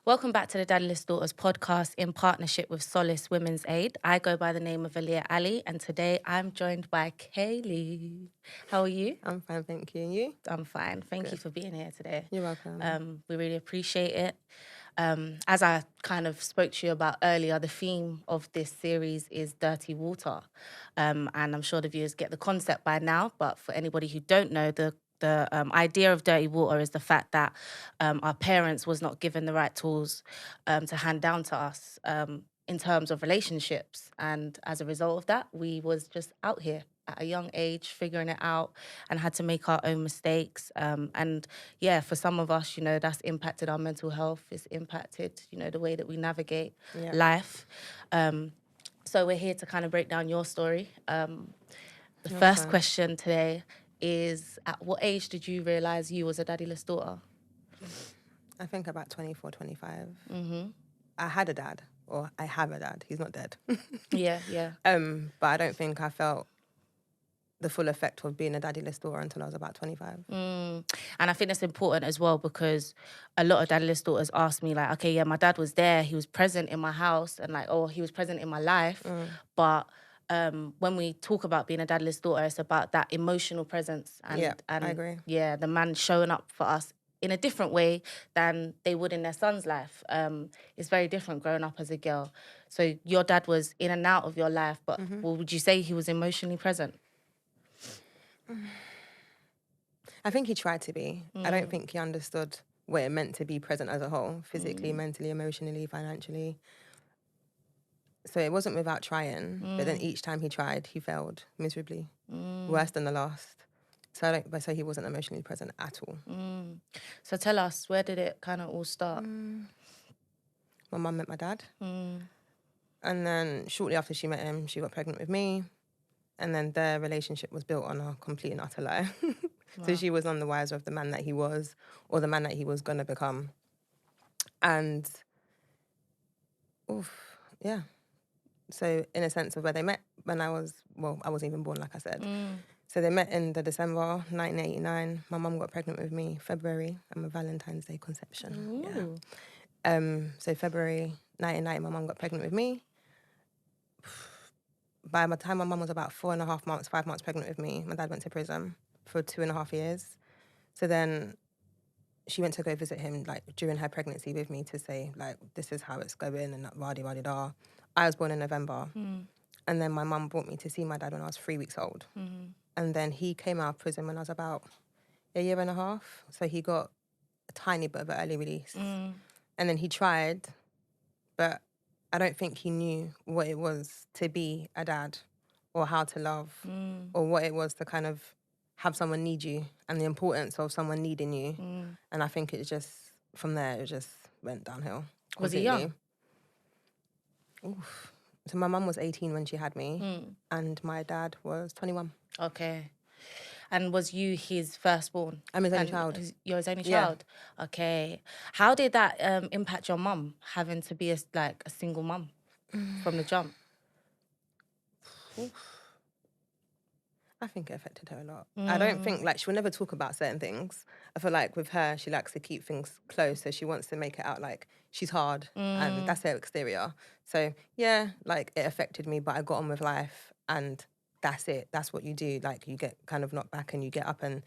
Welcome back to the Daddyless Daughters Podcast in partnership with Solace Womens Aid. I go by the name of Aliyah Ali, and today I'm joined by Kayleigh. How are you? I'm fine, thank you. And you? I'm fine. Thank you Good. for being here today. You're welcome. We really appreciate it. As I kind of spoke to you about earlier, the theme of this series is dirty water. And I'm sure the viewers get the concept by now, but for anybody who don't know, the idea of dirty water is the fact that our parents was not given the right tools to hand down to us in terms of relationships. And as a result of that, we was just out here at a young age, figuring it out, and had to make our own mistakes. And yeah, for some of us, that's impacted our mental health. It's impacted, the way that we navigate life. So we're here to kind of break down your story. The first question today is, at what age did you realise you was a daddyless daughter? I think about 24, 25. Mm-hmm. I had a dad, or I have a dad. He's not dead. Yeah. But I don't think I felt the full effect of being a daddyless daughter until I was about 25. And I think that's important as well, because a lot of daddyless daughters ask me, like, okay, yeah, my dad was there, he was present in my house, and he was present in my life, but when we talk about being a daddyless daughter, it's about that emotional presence. And I agree. Yeah, the man showing up for us in a different way than they would in their son's life. It's very different growing up as a girl. So your dad was in and out of your life, but would you say he was emotionally present? I think he tried to be. I don't think he understood what it meant to be present as a whole, physically, mentally, emotionally, financially. So it wasn't without trying, but then each time he tried, he failed miserably, worse than the last. So he wasn't emotionally present at all. So tell us, where did it kind of all start? My mum met my dad. And then shortly after she met him, she got pregnant with me. And then their relationship was built on a complete and utter lie. So she was none the wiser of the man that he was, or the man that he was going to become. And, yeah. So in a sense of where they met when I wasn't even born, like I said. So they met in the December 1989. My mum got pregnant with me February. I'm a Valentine's Day conception. Yeah. So February 1990, my mum got pregnant with me. By the time my mum was about 5 months pregnant with me, my dad went to prison for 2.5 years. So then she went to go visit him, like, during her pregnancy with me to say, like, this is how it's going and rah-di-rah-di-da. I was born in November. And then my mum brought me to see my dad when I was 3 weeks old. And then he came out of prison when I was about 1.5 years. So he got a tiny bit of an early release. And then he tried, but I don't think he knew what it was to be a dad, or how to love, or what it was to kind of have someone need you, and the importance of someone needing you. And I think from there, it just went downhill. Was he young? Oof. So my mum was 18 when she had me, and my dad was 21. Okay. And was you his firstborn? I'm his only child. You're his only child? Okay. How did that impact your mum, having to be a single mum from the jump? I think it affected her a lot. I don't think, she will never talk about certain things. I feel like with her, she likes to keep things close, so she wants to make it out like she's hard, and that's her exterior. So, yeah, it affected me, but I got on with life, and that's it. That's what you do. You get kind of knocked back and you get up, and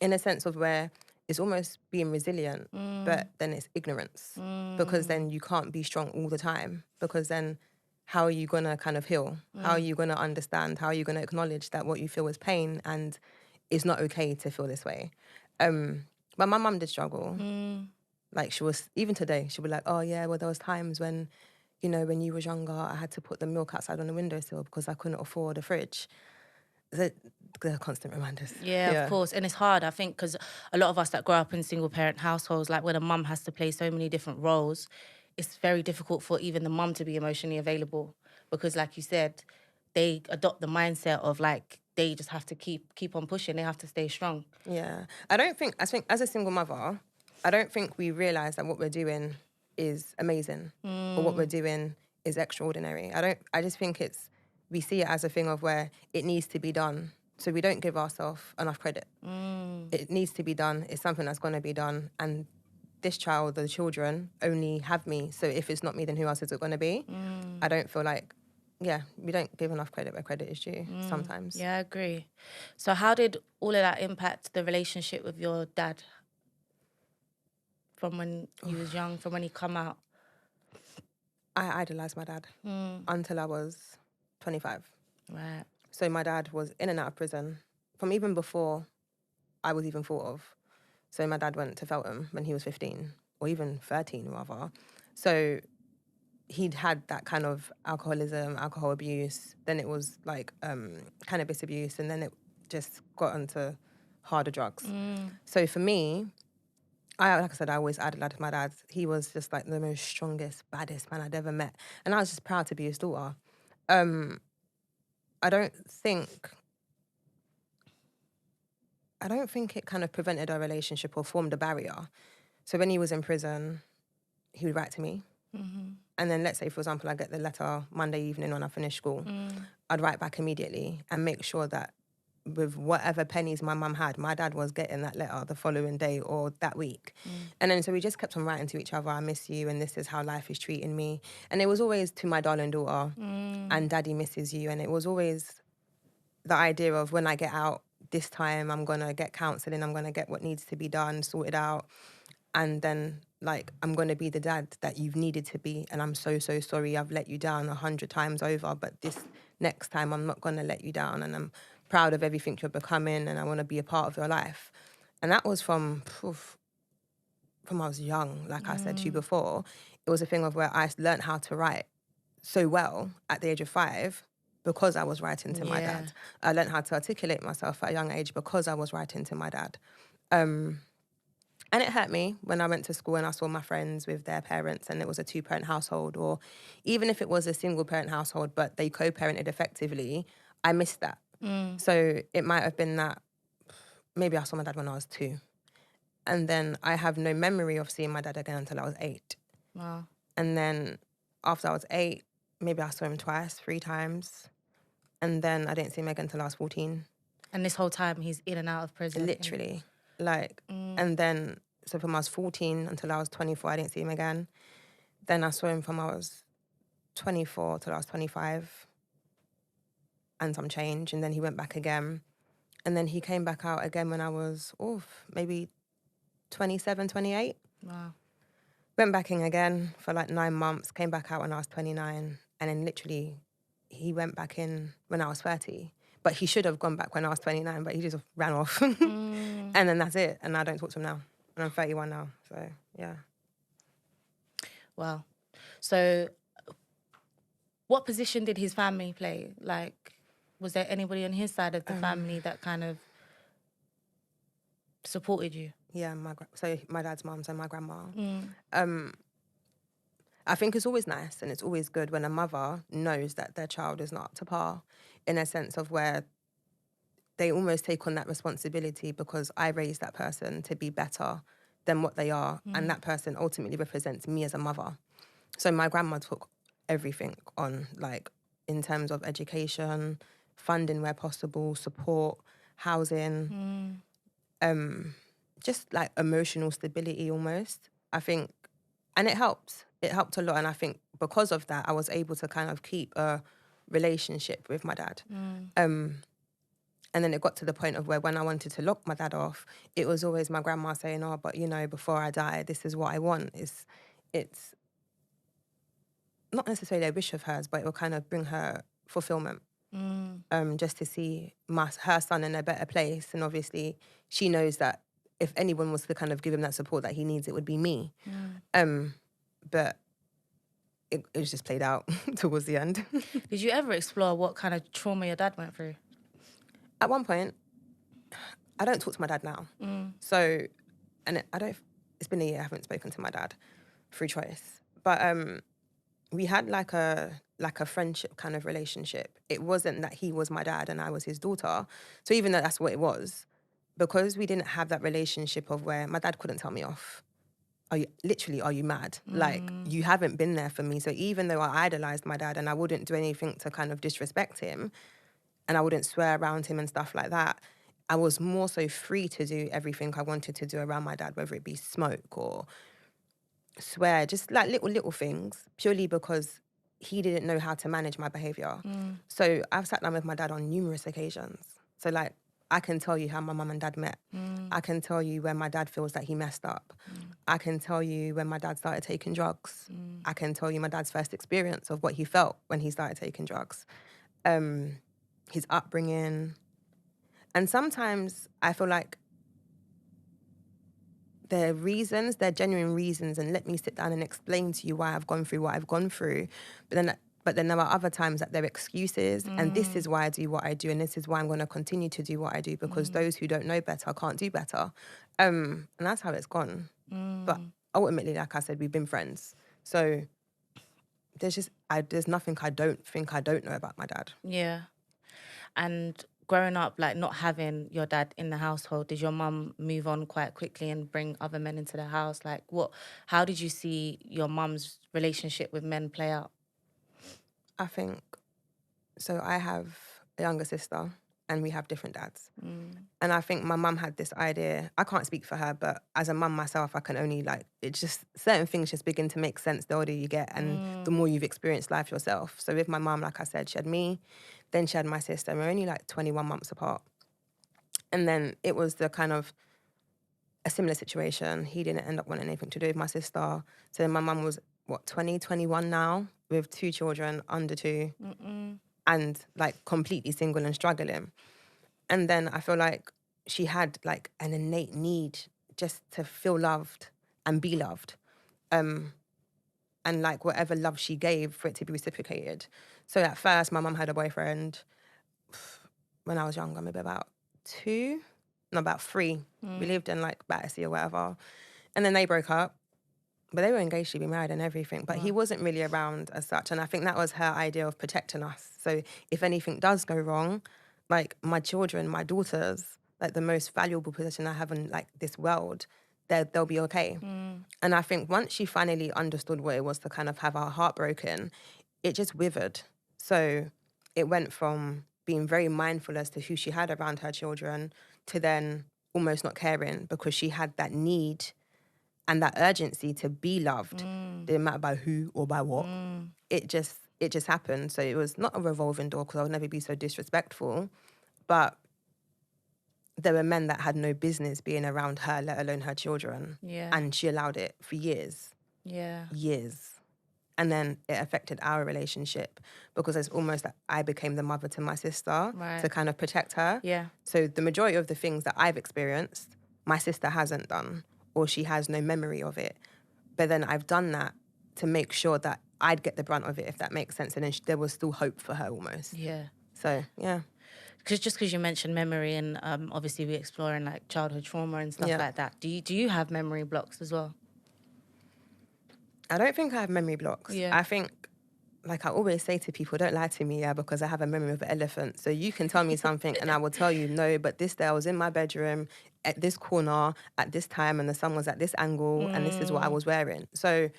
in a sense of where it's almost being resilient, but then it's ignorance, because then you can't be strong all the time, because then how are you going to kind of heal? How are you going to understand? How are you going to acknowledge that what you feel is pain and it's not okay to feel this way? But my mum did struggle. She was, even today, she'll be like, oh yeah, well there was times when, when you was younger, I had to put the milk outside on the windowsill because I couldn't afford a fridge. They're constant reminders. Yeah, of course. And it's hard, I think, because a lot of us that grow up in single parent households, where the mum has to play so many different roles, it's very difficult for even the mum to be emotionally available, because, like you said, they adopt the mindset of they just have to keep on pushing. They have to stay strong. Yeah. I think as a single mother, I don't think we realise that what we're doing is amazing or what we're doing is extraordinary. I just think we see it as a thing of where it needs to be done. So we don't give ourselves enough credit. It needs to be done. It's something that's going to be done. And this child, the children, only have me. So if it's not me, then who else is it going to be? I don't feel like, we don't give enough credit where credit is due sometimes. Yeah, I agree. So how did all of that impact the relationship with your dad from when you was young, from when he come out? I idolised my dad until I was 25. Right. So my dad was in and out of prison from even before I was even thought of. So my dad went to Feltham when he was 15, or even 13 rather. So he'd had that kind of alcoholism, alcohol abuse. Then it was like cannabis abuse, and then it just got onto harder drugs. So for me, like I said, I always idolized my dad. He was just like the most strongest, baddest man I'd ever met. And I was just proud to be his daughter. I don't think it kind of prevented our relationship or formed a barrier. So when he was in prison, he would write to me. And then let's say, for example, I get the letter Monday evening when I finish school. I'd write back immediately and make sure that with whatever pennies my mum had, my dad was getting that letter the following day or that week. And then so we just kept on writing to each other, I miss you and this is how life is treating me. And it was always to my darling daughter and daddy misses you. And it was always the idea of when I get out this time, I'm going to get counselling, I'm going to get what needs to be done, sorted out. And then like, I'm going to be the dad that you've needed to be. And I'm so, so sorry. I've let you down 100 times over, but this next time I'm not going to let you down. And I'm proud of everything you're becoming and I want to be a part of your life. And that was from I was young, like I said to you before. It was a thing of where I learned how to write so well at the age of 5 because I was writing to my dad. I learned how to articulate myself at a young age because I was writing to my dad. And it hurt me when I went to school and I saw my friends with their parents and it was a 2-parent household, or even if it was a single-parent household but they co-parented effectively, I missed that. So it might have been that maybe I saw my dad when I was 2. And then I have no memory of seeing my dad again until I was 8. Wow. And then after I was 8, maybe I saw him twice, 3 times. And then I didn't see him again until I was 14. And this whole time he's in and out of prison? Literally. And then, so from I was 14 until I was 24, I didn't see him again. Then I saw him from I was 24 till I was 25. And some change. And then he went back again. And then he came back out again when I was, maybe 27, 28. Wow. Went back in again for like 9 months, came back out when I was 29. And then literally he went back in when I was 30. But he should have gone back when I was 29, but he just ran off. And then that's it. And I don't talk to him now. And I'm 31 now. So, yeah. Wow. So what position did his family play? Like, was there anybody on his side of the family that kind of supported you? Yeah, so my dad's mum, so my grandma. I think it's always nice and it's always good when a mother knows that their child is not up to par, in a sense of where they almost take on that responsibility because I raised that person to be better than what they are. And that person ultimately represents me as a mother. So my grandma took everything on, like in terms of education, funding where possible, support, housing, just like emotional stability almost, I think. And it helped. It helped a lot. And I think because of that, I was able to kind of keep a relationship with my dad. And then it got to the point of where when I wanted to lock my dad off, it was always my grandma saying, but you know, before I die, this is what I want. It's not necessarily a wish of hers, but it will kind of bring her fulfillment. Just to see her son in a better place. And obviously she knows that if anyone was to kind of give him that support that he needs, it would be me. But it was just played out towards the end. Did you ever explore what kind of trauma your dad went through? At one point, I don't talk to my dad now. So, and it's been a year I haven't spoken to my dad through choice. But we had like a friendship kind of relationship. It wasn't that he was my dad and I was his daughter. So even though that's what it was, because we didn't have that relationship of where my dad couldn't tell me off. Are you mad? Like, you haven't been there for me. So even though I idolized my dad and I wouldn't do anything to kind of disrespect him and I wouldn't swear around him and stuff like that, I was more so free to do everything I wanted to do around my dad, whether it be smoke or swear, just like little things, purely because he didn't know how to manage my behaviour. So I've sat down with my dad on numerous occasions. So like, I can tell you how my mum and dad met. I can tell you when my dad feels that he messed up. I can tell you when my dad started taking drugs. I can tell you my dad's first experience of what he felt when he started taking drugs. His upbringing. And sometimes I feel like they're genuine reasons, and let me sit down and explain to you why I've gone through what I've gone through. But then there are other times that they're excuses, and this is why I do what I do, and this is why I'm going to continue to do what I do, because those who don't know better can't do better. And that's how it's gone. But ultimately, like I said, we've been friends. So there's nothing I don't know about my dad. Yeah. And growing up, like not having your dad in the household, did your mum move on quite quickly and bring other men into the house? Like how did you see your mum's relationship with men play out? I think, so I have a younger sister and we have different dads. And I think my mum had this idea, I can't speak for her, but as a mum myself, I can only it's just, certain things just begin to make sense the older you get and the more you've experienced life yourself. So with my mum, like I said, she had me, then she had my sister, and we're only like 21 months apart. And then it was the kind of a similar situation. He didn't end up wanting anything to do with my sister. So then my mum was, 21 now, with 2 children, under 2, and like completely single and struggling. And then I feel like she had like an innate need just to feel loved and be loved. And like whatever love she gave, for it to be reciprocated. So at first, my mum had a boyfriend when I was younger, maybe about 3. We lived in like Battersea or whatever. And then they broke up. But they were engaged to be married and everything. But he wasn't really around as such. And I think that was her idea of protecting us. So if anything does go wrong, like my children, my daughters, like the most valuable possession I have in like this world, they'll be okay. And I think once she finally understood what it was to kind of have her heart broken, it just withered. So it went from being very mindful as to who she had around her children to then almost not caring, because she had that need and that urgency to be loved. Didn't matter by who or by what. It just happened. So it was not a revolving door, because I would never be so disrespectful. But there were men that had no business being around her, let alone her children. Yeah. And she allowed it for years. Yeah. Years. And then it affected our relationship, because it's almost like I became the mother to my sister to kind of protect her. Yeah. So the majority of the things that I've experienced, my sister hasn't done, or she has no memory of it. But then I've done that to make sure that I'd get the brunt of it, if that makes sense. And then there was still hope for her almost. Yeah. So, yeah. Because you mentioned memory, and obviously we're exploring like childhood trauma and stuff like that. Do you have memory blocks as well? I don't think I have memory blocks. Yeah. I think, like I always say to people, don't lie to me, because I have a memory of an elephant. So you can tell me something and I will tell you, no, but this day I was in my bedroom at this corner at this time and the sun was at this angle and this is what I was wearing. So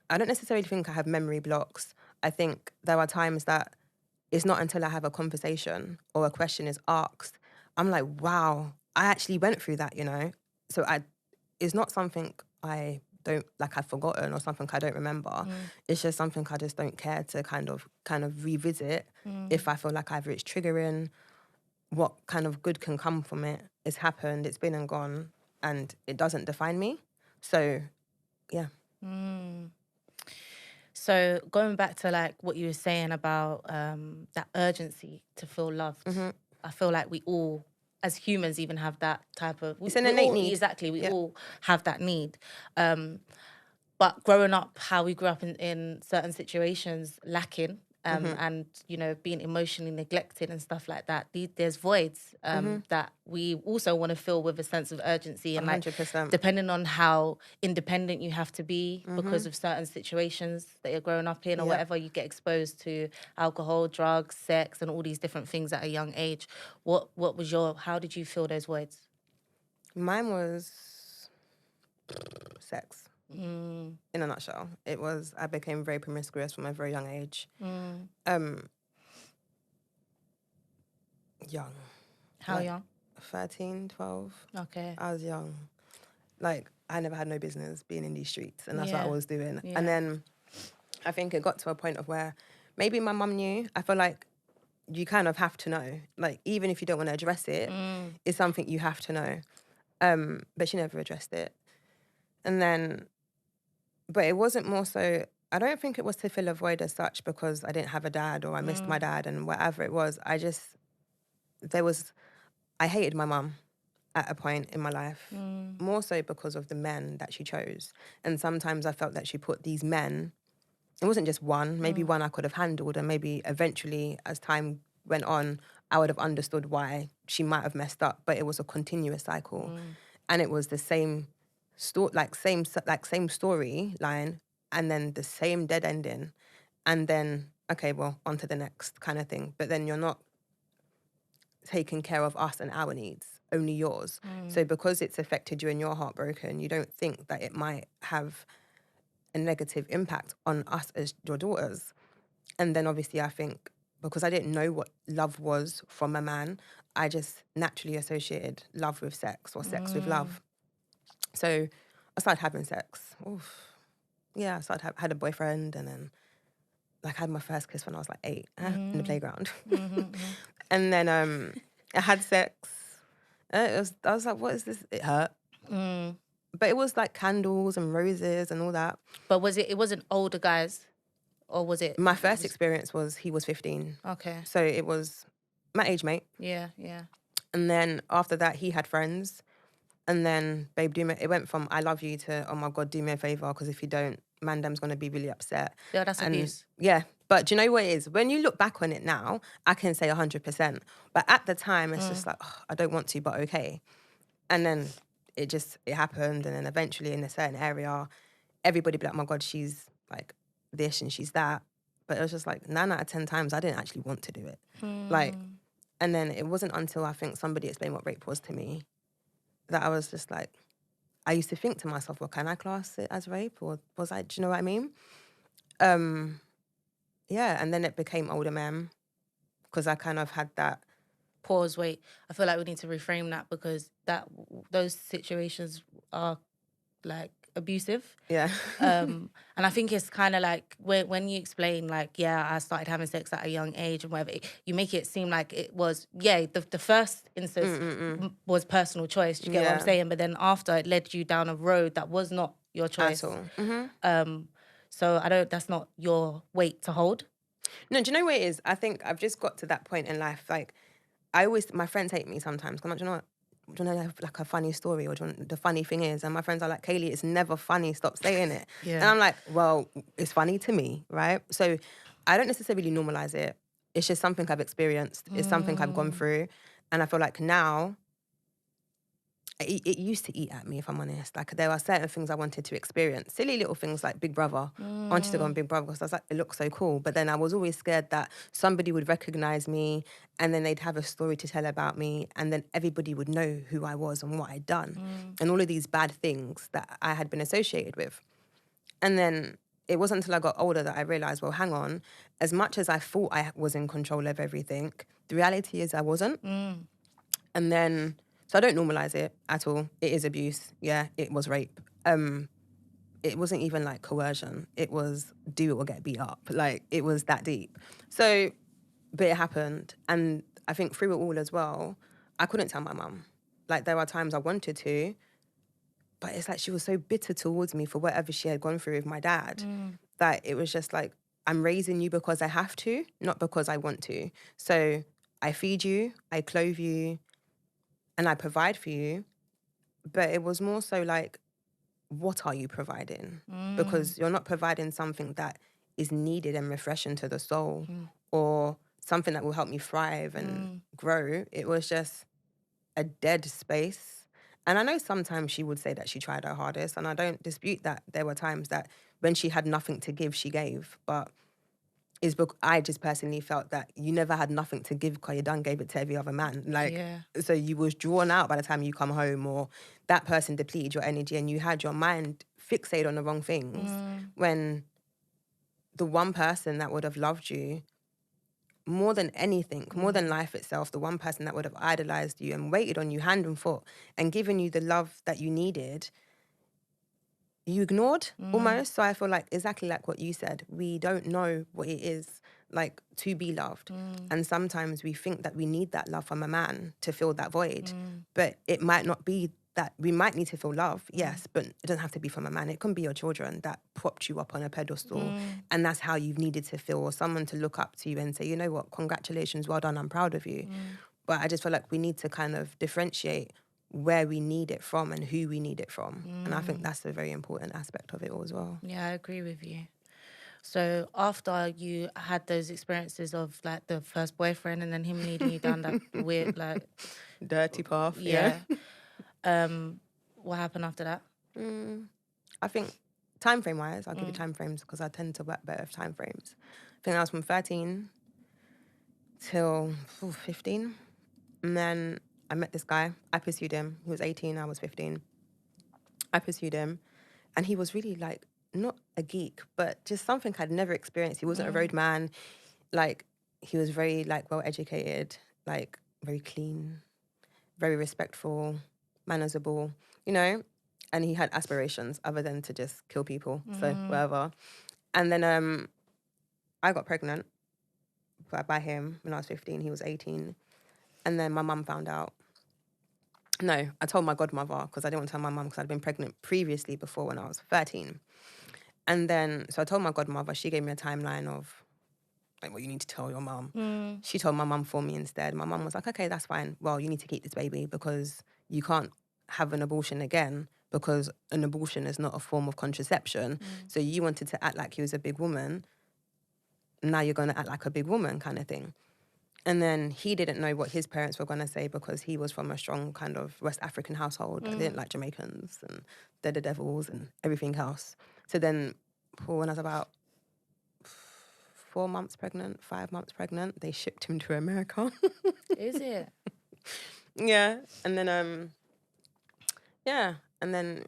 I don't necessarily think I have memory blocks. I think there are times that it's not until I have a conversation or a question is asked, I'm like, wow, I actually went through that, So it's not something I've forgotten or something I don't remember. It's just something I just don't care to kind of revisit if I feel like either it's triggering, what kind of good can come from it. It's happened, it's been and gone, and it doesn't define me. So, yeah. So going back to like what you were saying about that urgency to feel loved, I feel like we all, as humans, even have that type of... It's an innate need. Exactly, we all have that need. But growing up, how we grew up in certain situations, lacking, and, being emotionally neglected and stuff like that, there's voids that we also want to fill with a sense of urgency. And 100%. like, depending on how independent you have to be because of certain situations that you're growing up in or whatever, you get exposed to alcohol, drugs, sex, and all these different things at a young age. How did you fill those voids? Mine was sex. In a nutshell, I became very promiscuous from a very young age. Young. How young? 13, 12. Okay. I was young. Like, I never had no business being in these streets, and that's what I Yeah. was doing. Yeah. And then I think it got to a point of where maybe my mum knew. I feel like you kind of have to know. Like, even if you don't want to address it, it's something you have to know. But she never addressed it. And then, but it wasn't more so, I don't think it was to fill a void as such because I didn't have a dad or I missed my dad and whatever it was. I hated my mum at a point in my life, more so because of the men that she chose. And sometimes I felt that she put these men, it wasn't just one, maybe one I could have handled, and maybe eventually as time went on, I would have understood why she might have messed up, but it was a continuous cycle. And it was the same storyline, and then the same dead ending. And then, okay, well, on to the next kind of thing. But then you're not taking care of us and our needs, only yours. So because it's affected you and you're heartbroken, you don't think that it might have a negative impact on us as your daughters. And then obviously I think because I didn't know what love was from a man, I just naturally associated love with sex or sex with love. So I started having sex. Oof. Yeah, I had a boyfriend, and then like I had my first kiss when I was like 8 in the playground. And then I had sex. I was like, what is this? It hurt. But it was like candles and roses and all that. But it wasn't older guys, or was it? My first experience was he was 15. Okay. So it was my age mate. Yeah, yeah. And then after that, he had friends. And then, babe, it went from I love you to, oh my God, do me a favour, because if you don't, Mandam's going to be really upset. Yeah, that's abuse. Yeah. But do you know what it is? When you look back on it now, I can say 100%. But at the time, it's just like, oh, I don't want to, but okay. And then it happened. And then eventually in a certain area, everybody be like, oh my God, she's like this and she's that. But it was just like 9 out of 10 times, I didn't actually want to do it. Like, and then it wasn't until I think somebody explained what rape was to me that I was just like, I used to think to myself, well, can I class it as rape? Or was I, do you know what I mean? Yeah, and then it became older men because I kind of had that. Pause, wait. I feel like we need to reframe that because those situations are like abusive. Yeah. And I think it's kind of like when you explain like, yeah, I started having sex at a young age and whatever, you make it seem like it was, the first instance was personal choice. Do you get what I'm saying? But then after it led you down a road that was not your choice. At all. So that's not your weight to hold. No, do you know what it is? I think I've just got to that point in life. Like, my friends hate me sometimes. I'm like, do you know what? Do you want to have like a funny story, or the funny thing is? And my friends are like, Kayleigh, it's never funny. Stop saying it. Yeah. And I'm like, well, it's funny to me, right? So I don't necessarily normalize it. It's just something I've experienced. It's something I've gone through. And I feel like now, it used to eat at me, if I'm honest. Like, there are certain things I wanted to experience. Silly little things like Big Brother. I wanted to go on Big Brother because I was like, it looks so cool. But then I was always scared that somebody would recognize me and then they'd have a story to tell about me and then everybody would know who I was and what I'd done. And all of these bad things that I had been associated with. And then it wasn't until I got older that I realized, well, hang on. As much as I thought I was in control of everything, the reality is I wasn't. And then... So I don't normalise it at all. It is abuse. Yeah, it was rape. It wasn't even like coercion. It was do it or get beat up. Like, it was that deep. So, but it happened. And I think through it all as well, I couldn't tell my mum. Like, there are times I wanted to, but it's like she was so bitter towards me for whatever she had gone through with my dad that it was just like, I'm raising you because I have to, not because I want to. So I feed you, I clothe you, and I provide for you, but it was more so like, what are you providing? Because you're not providing something that is needed and refreshing to the soul or something that will help me thrive and grow. It was just a dead space. And I know sometimes she would say that she tried her hardest, and I don't dispute that there were times that when she had nothing to give, she gave. But I just personally felt that you never had nothing to give because you done gave it to every other man. Like, so you was drawn out by the time you come home, or that person depleted your energy and you had your mind fixated on the wrong things. When the one person that would have loved you more than anything, more than life itself, the one person that would have idolized you and waited on you hand and foot and given you the love that you needed, you ignored almost. So I feel like exactly like what you said, we don't know what it is like to be loved. And sometimes we think that we need that love from a man to fill that void. But it might not be that. We might need to feel love, yes, but it doesn't have to be from a man. It can be your children that propped you up on a pedestal and that's how you've needed to feel, or someone to look up to you and say, you know what, congratulations, well done, I'm proud of you. But I just feel like we need to kind of differentiate where we need it from and who we need it from. And I think that's a very important aspect of it all as well. Yeah, I agree with you. So after you had those experiences of like the first boyfriend and then him leading you down that weird like dirty path, what happened after that? I think time frame wise, I'll give you time frames because I tend to work better with time frames. I think I was from 13 till 15. And then I met this guy. I pursued him. He was 18, I was 15. I pursued him. And he was really like, not a geek, but just something I'd never experienced. He wasn't a road man. Like, he was very like well educated, like very clean, very respectful, manners-able, you know? And he had aspirations other than to just kill people. So whatever. And then I got pregnant by him when I was 15. He was 18. And then my mum found out. No, I told my godmother because I didn't want to tell my mum because I'd been pregnant previously before when I was 13. And then, so I told my godmother, she gave me a timeline of like what you need to tell your mum. She told my mum for me instead. My mum was like, okay, that's fine. Well, you need to keep this baby because you can't have an abortion again because an abortion is not a form of contraception. So you wanted to act like he was a big woman. Now you're going to act like a big woman kind of thing. And then he didn't know what his parents were going to say because he was from a strong kind of West African household. They didn't like Jamaicans and they're the devils and everything else. So then when I was about 4 months pregnant, 5 months pregnant, they shipped him to America. Is it? Yeah. And then, and then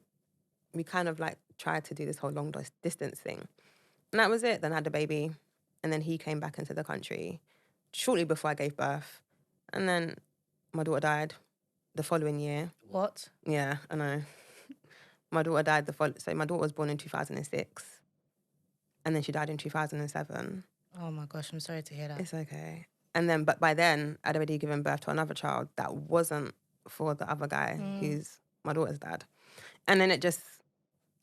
we kind of like tried to do this whole long distance thing. And that was it. Then I had the baby. And then he came back into the country shortly before I gave birth. And then my daughter died the following year. What? Yeah, I know. My daughter died so my daughter was born in 2006. And then she died in 2007. Oh my gosh, I'm sorry to hear that. It's okay. And then, but by then, I'd already given birth to another child that wasn't for the other guy who's my daughter's dad. And then it just,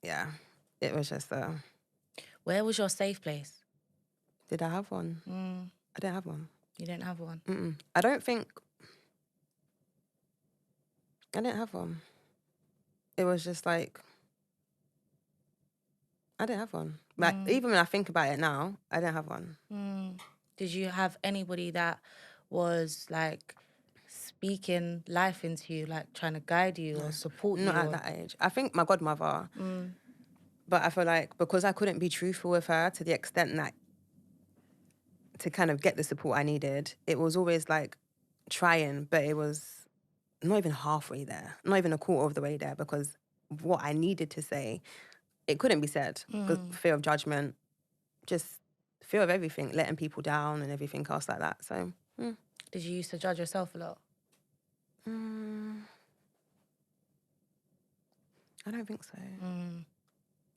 it was just Where was your safe place? Did I have one? I didn't have one. You didn't have one? I don't think... I didn't have one. It was just like... I didn't have one. Like, even when I think about it now, I didn't have one. Did you have anybody that was, like, speaking life into you, like, trying to guide you or support you? Not at that age. I think my godmother. But I feel like because I couldn't be truthful with her to the extent that to kind of get the support I needed, it was always like trying, but it was not even halfway there, not even a quarter of the way there, because what I needed to say, it couldn't be said because fear of judgment, just fear of everything, letting people down and everything else like that. So, Did you used to judge yourself a lot? I don't think so.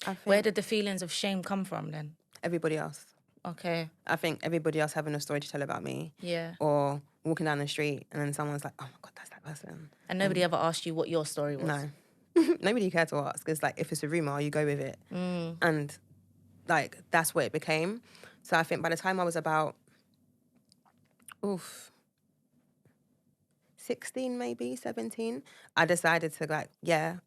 I think Where did the feelings of shame come from then? everybody else. Okay. I think everybody else having a story to tell about me. Yeah. Or walking down the street and then someone's like, oh my God, that's that person. And nobody ever asked you what your story was? No. Nobody cared to ask. It's like, if it's a rumour, you go with it. And like, that's what it became. So I think by the time I was about, 16 maybe, 17, I decided to like,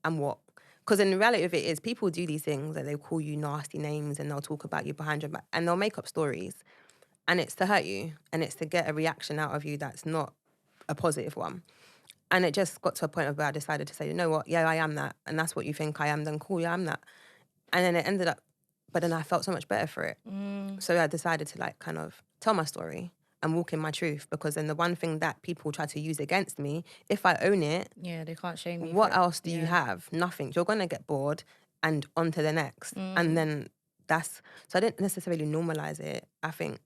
and what? Because in the reality of it is people do these things and they call you nasty names and they'll talk about you behind your back and they'll make up stories. And it's to hurt you and it's to get a reaction out of you that's not a positive one. And it just got to a point where I decided to say, you know what, yeah, I am that. And that's what you think I am, then cool, yeah, I'm that. And then it ended up, but then I felt so much better for it. So I decided to like kind of tell my story and walk in my truth, because then the one thing that people try to use against me, if I own it, they can't shame me. What else do you have? Nothing. You're going to get bored and on to the next. And then so I didn't necessarily normalize it. I think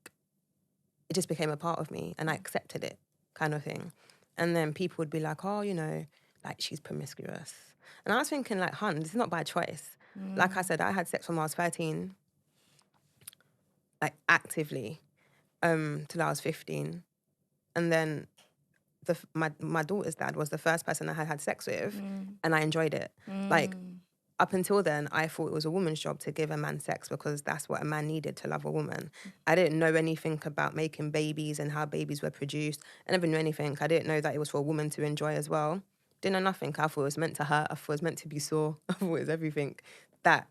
it just became a part of me and I accepted it, kind of thing. And then people would be like, oh, you know, like she's promiscuous. And I was thinking like, hun, this is not by choice. Like I said, I had sex when I was 13, like actively, till I was 15. And then my daughter's dad was the first person I had sex with, and I enjoyed it. Like, up until then, I thought it was a woman's job to give a man sex because that's what a man needed to love a woman. I didn't know anything about making babies and how babies were produced. I never knew anything. I didn't know that it was for a woman to enjoy as well. Didn't know nothing. I thought it was meant to hurt. I thought it was meant to be sore. I thought it was everything. That.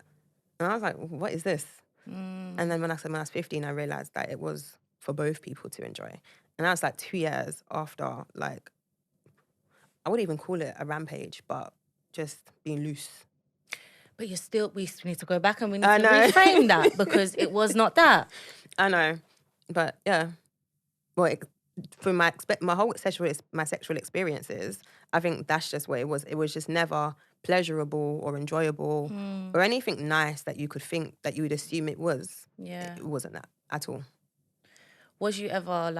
And I was like, what is this? And then when I was 15, I realised that it was for both people to enjoy. And that was like 2 years after, like, I wouldn't even call it a rampage, but just being loose. But we need to go back and we need to reframe that because it was not that. I know. But yeah. Well, for my sexual experiences, I think that's just what it was. It was just never pleasurable or enjoyable or anything nice that you could think that you would assume it was. Yeah. It wasn't that at all. Was you ever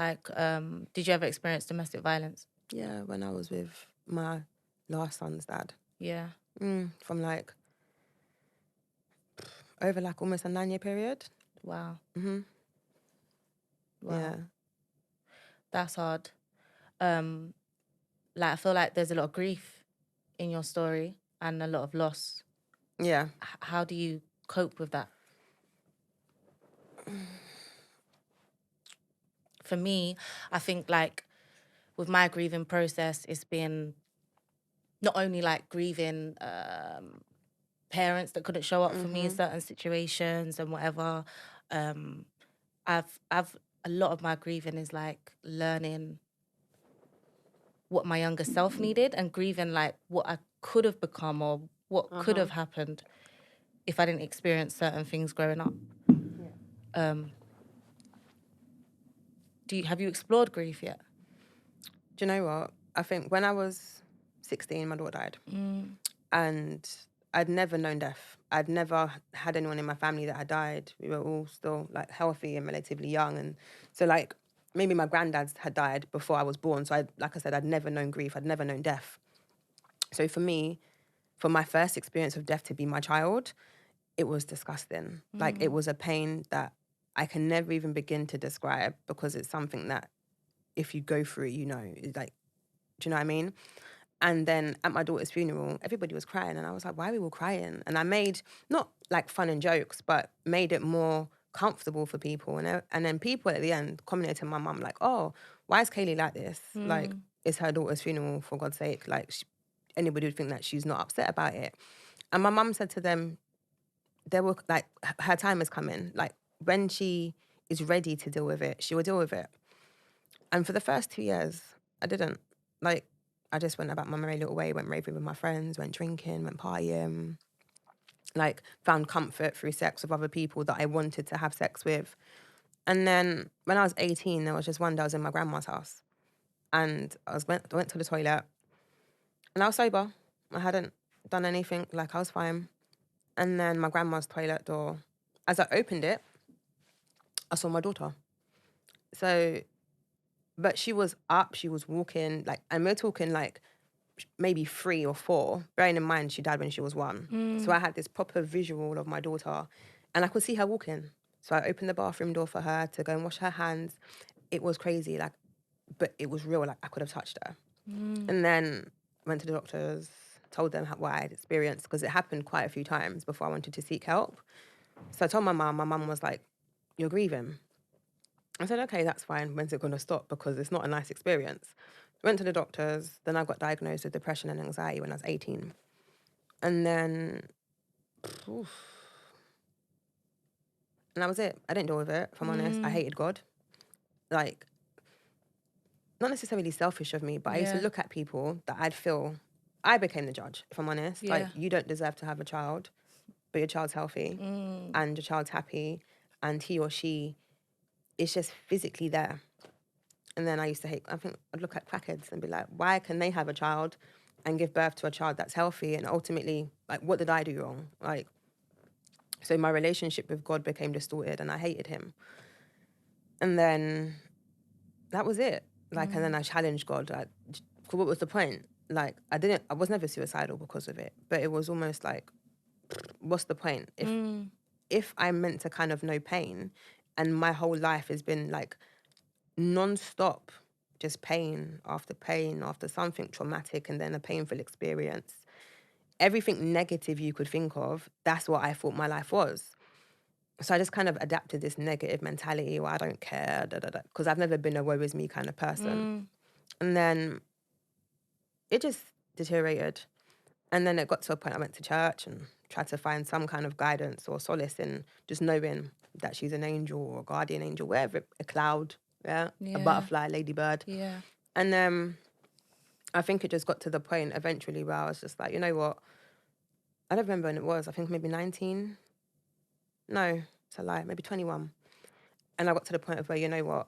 did you ever experience domestic violence? Yeah, when I was with my last son's dad. Yeah. From like over like almost a 9-year period. Wow. Mm-hmm. Wow. Yeah. That's hard. I feel like there's a lot of grief in your story and a lot of loss. Yeah. How do you cope with that? For me, I think like with my grieving process, it's been not only like grieving parents that couldn't show up for me in certain situations and whatever. I've a lot of my grieving is like learning what my younger self needed and grieving like what I could have become or what could have happened if I didn't experience certain things growing up. Yeah. Have you explored grief yet? Do you know what? I think when I was 16, my daughter died. And I'd never known death. I'd never had anyone in my family that had died. We were all still like healthy and relatively young. And so like maybe my granddad had died before I was born. So like I said, I'd never known grief. I'd never known death. So for me, for my first experience of death to be my child, it was disgusting. Like it was a pain that I can never even begin to describe because it's something that if you go through it, you know, it's like, do you know what I mean? And then at my daughter's funeral, everybody was crying. And I was like, why are we all crying? And I made, not like fun and jokes, but made it more comfortable for people. And then people at the end commented to my mum, like, oh, why is Kayleigh like this? Like, it's her daughter's funeral, for God's sake. Like, anybody would think that she's not upset about it. And my mum said to them, her time is coming. Like, when she is ready to deal with it, she will deal with it. And for the first 2 years, I didn't. Like, I just went about my merry little way, went raving with my friends, went drinking, went partying, like found comfort through sex with other people that I wanted to have sex with. And then when I was 18, there was just one day I was in my grandma's house and I went to the toilet and I was sober. I hadn't done anything, like I was fine. And then my grandma's toilet door, as I opened it, I saw my daughter. So, but she was up, she was walking, like, and we're talking like maybe 3 or 4, bearing in mind she died when she was 1. So I had this proper visual of my daughter and I could see her walking. So I opened the bathroom door for her to go and wash her hands. It was crazy, like, but it was real, like I could have touched her. And then went to the doctors, told them what I had experienced because it happened quite a few times before I wanted to seek help. So I told my mum was like, you're grieving. I said, okay, that's fine. When's it going to stop? Because it's not a nice experience. Went to the doctors. Then I got diagnosed with depression and anxiety when I was 18. And then, and that was it. I didn't deal with it, if I'm honest. I hated God. Like, not necessarily selfish of me, but I used to look at people that I'd feel, I became the judge, if I'm honest. Yeah. Like, you don't deserve to have a child, but your child's healthy and your child's happy and he or she is just physically there. And then I think I'd look at crackheads and be like, why can they have a child and give birth to a child that's healthy? And ultimately, like, what did I do wrong? Like, so my relationship with God became distorted and I hated him. And then that was it. Like, and then I challenged God. Like, what was the point? Like, I was never suicidal because of it, but it was almost like what's the point? If I'm meant to kind of know pain, and my whole life has been like non-stop, just pain after something traumatic and then a painful experience, everything negative you could think of, that's what I thought my life was. So I just kind of adapted this negative mentality where I don't care, because I've never been a woe is me kind of person. And then it just deteriorated. And then it got to a point I went to church and tried to find some kind of guidance or solace in just knowing that she's an angel or a guardian angel, wherever, a cloud, a butterfly, a ladybird. Yeah. And then I think it just got to the point eventually where I was just like, you know what? I don't remember when it was. I think maybe 19. No, it's a lie. Maybe 21. And I got to the point of where, you know what?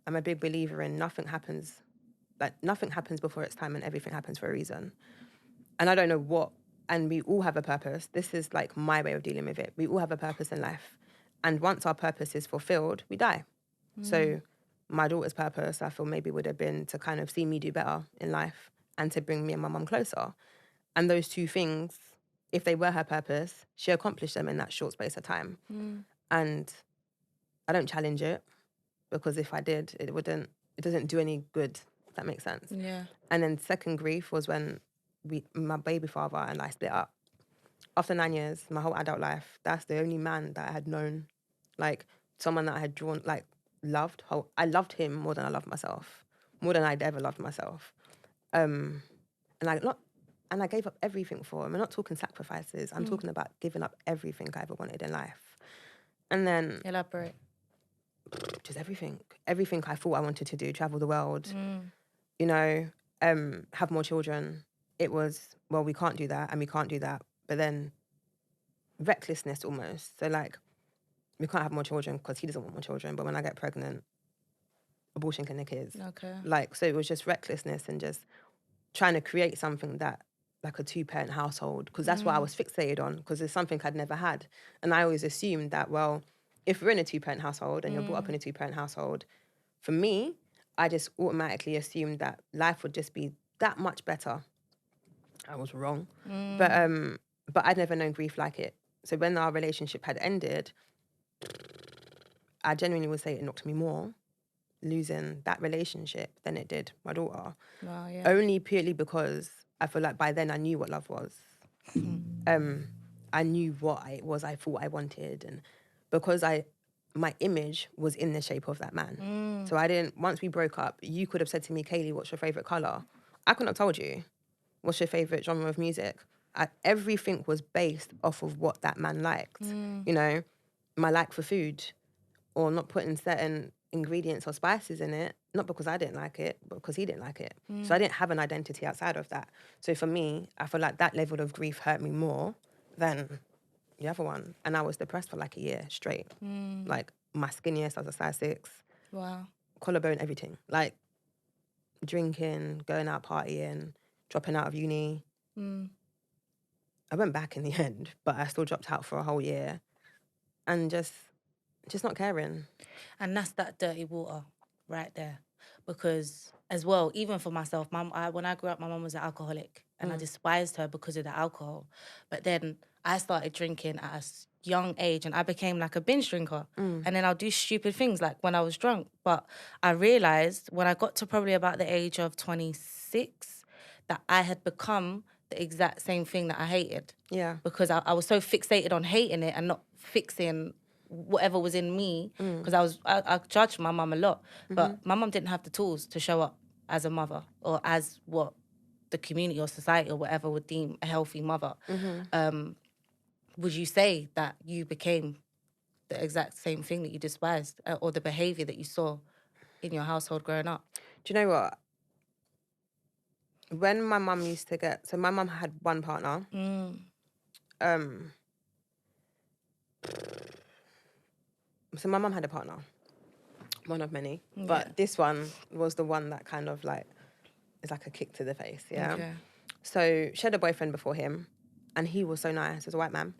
I'm a big believer in nothing happens before its time and everything happens for a reason. And I don't know what, and we all have a purpose. This is like my way of dealing with it. We all have a purpose in life. And once our purpose is fulfilled, we die. So my daughter's purpose, I feel maybe would have been to kind of see me do better in life and to bring me and my mum closer. And those two things, if they were her purpose, she accomplished them in that short space of time. And I don't challenge it, because if I did, it doesn't do any good, if that makes sense. Yeah. And then second grief was when my baby father and I split up. After 9 years, my whole adult life, that's the only man that I had known, like someone that I had drawn, like loved. I loved him more than I loved myself, more than I'd ever loved myself. And I gave up everything for him. I'm not talking sacrifices. I'm talking about giving up everything I ever wanted in life. And then... Elaborate. Just everything. Everything I thought I wanted to do, travel the world, you know, have more children. It was, well, we can't do that and we can't do that. But then recklessness almost. So like, we can't have more children because he doesn't want more children. But when I get pregnant, abortion clinic is. Okay. Like, so it was just recklessness and just trying to create something that, like a 2-parent household, because that's what I was fixated on, because it's something I'd never had. And I always assumed that, well, if we're in a 2-parent household and you're brought up in a 2-parent household, for me, I just automatically assumed that life would just be that much better. I was wrong. But I'd never known grief like it. So when our relationship had ended, I genuinely would say it knocked me more, losing that relationship, than it did my daughter. Wow, yeah. Only purely because I feel like by then I knew what love was. I knew what it was I thought I wanted, and because my image was in the shape of that man. So I didn't, once we broke up, you could have said to me, Kayleigh, what's your favourite colour? I couldn't have told you. What's your favourite genre of music? Everything was based off of what that man liked. You know, my like for food, or not putting certain ingredients or spices in it, not because I didn't like it, but because he didn't like it. So I didn't have an identity outside of that. So for me, I feel like that level of grief hurt me more than the other one. And I was depressed for like a year straight. Like my skinniest, I was a size 6. Wow. Collarbone, everything. Like drinking, going out partying, dropping out of uni. I went back in the end, but I still dropped out for a whole year. And just not caring. And that's that dirty water right there. Because as well, even for myself, when I grew up, my mum was an alcoholic and I despised her because of the alcohol. But then I started drinking at a young age and I became like a binge drinker. And then I'll do stupid things like when I was drunk. But I realised when I got to probably about the age of 26 that I had become the exact same thing that I hated. Yeah. Because I was so fixated on hating it and not fixing whatever was in me, because I judged my mum a lot, but my mum didn't have the tools to show up as a mother or as what the community or society or whatever would deem a healthy mother. Would you say that you became the exact same thing that you despised, or the behaviour that you saw in your household growing up? Do you know what? When my mum used to get... So my mum had one partner. So my mum had a partner. One of many. Yeah. But this one was the one that kind of like... is like a kick to the face, yeah? Okay. So she had a boyfriend before him, and he was so nice. He was a white man.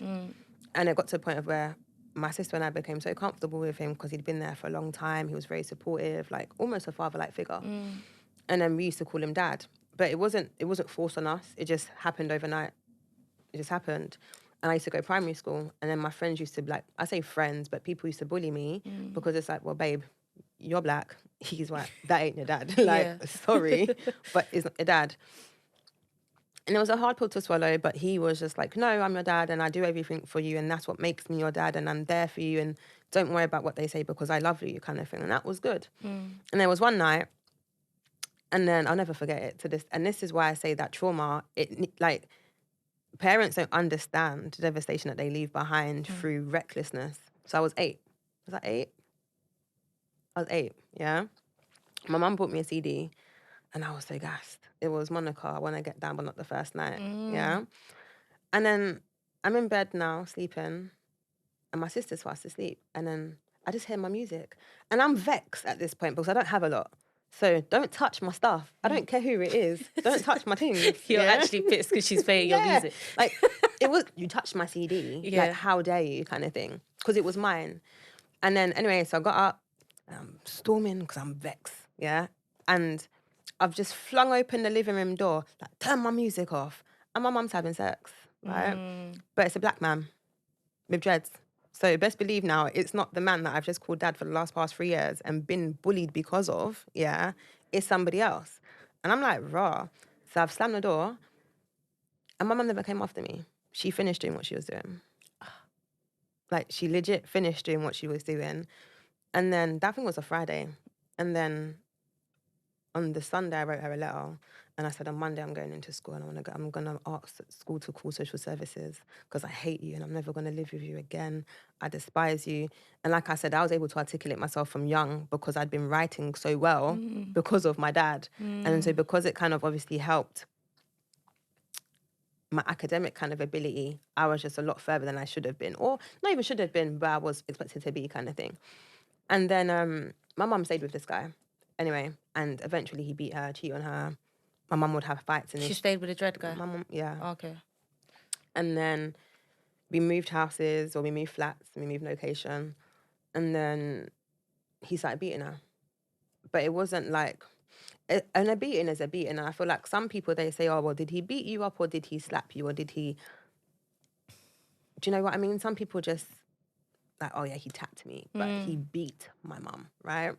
And it got to the point of where my sister and I became so comfortable with him because he'd been there for a long time. He was very supportive, like almost a father-like figure. And then we used to call him Dad. But it wasn't forced on us. It just happened overnight. It just happened. And I used to go primary school, and then my friends used to, like, I say friends, but people used to bully me because it's like, well, babe, you're black, he's white, that ain't your dad. Like, sorry, but it's not your dad. And it was a hard pill to swallow, but he was just like, no, I'm your dad and I do everything for you and that's what makes me your dad and I'm there for you and don't worry about what they say because I love you, kind of thing. And that was good. And there was one night, and then I'll never forget it to this. And this is why I say that trauma, like, parents don't understand the devastation that they leave behind through recklessness. So I was 8. Was that 8? I was 8, yeah? My mum bought me a CD and I was so gassed. It was Monica, I Want to Get Down, but not the first night, yeah? And then I'm in bed now, sleeping, and my sister's fast asleep. And then I just hear my music. And I'm vexed at this point because I don't have a lot. So don't touch my stuff. I don't care who it is. Don't touch my things. You're actually pissed because she's playing your music. Like, it was, you touched my CD. Like, how dare you, kind of thing. Because it was mine. And then, anyway, so I got up, and I'm storming because I'm vexed, yeah? And I've just flung open the living room door, like, turn my music off. And my mum's having sex, right? But it's a black man with dreads. So best believe now, it's not the man that I've just called dad for the past 3 years and been bullied because of, yeah? It's somebody else. And I'm like, raw. So I've slammed the door, and my mum never came after me. She finished doing what she was doing. Like, she legit finished doing what she was doing. And then, that thing was a Friday. And then on the Sunday, I wrote her a letter. And I said, on Monday, I'm going into school and I'm going to ask school to call social services because I hate you and I'm never going to live with you again. I despise you. And like I said, I was able to articulate myself from young because I'd been writing so well because of my dad. And so because it kind of obviously helped my academic kind of ability, I was just a lot further than I should have been. Or not even should have been, but I was expected to be, kind of thing. And then my mum stayed with this guy. Anyway, and eventually he beat her, cheated on her. My mum would have fights. And she stayed with a dread guy? My mum, yeah. Okay. And then we moved houses, or we moved flats, we moved location. And then he started beating her. But it wasn't like... And a beating is a beating. And I feel like some people, they say, oh, well, did he beat you up or did he slap you or did he... Do you know what I mean? Some people just like, oh, yeah, he tapped me. But he beat my mum, right?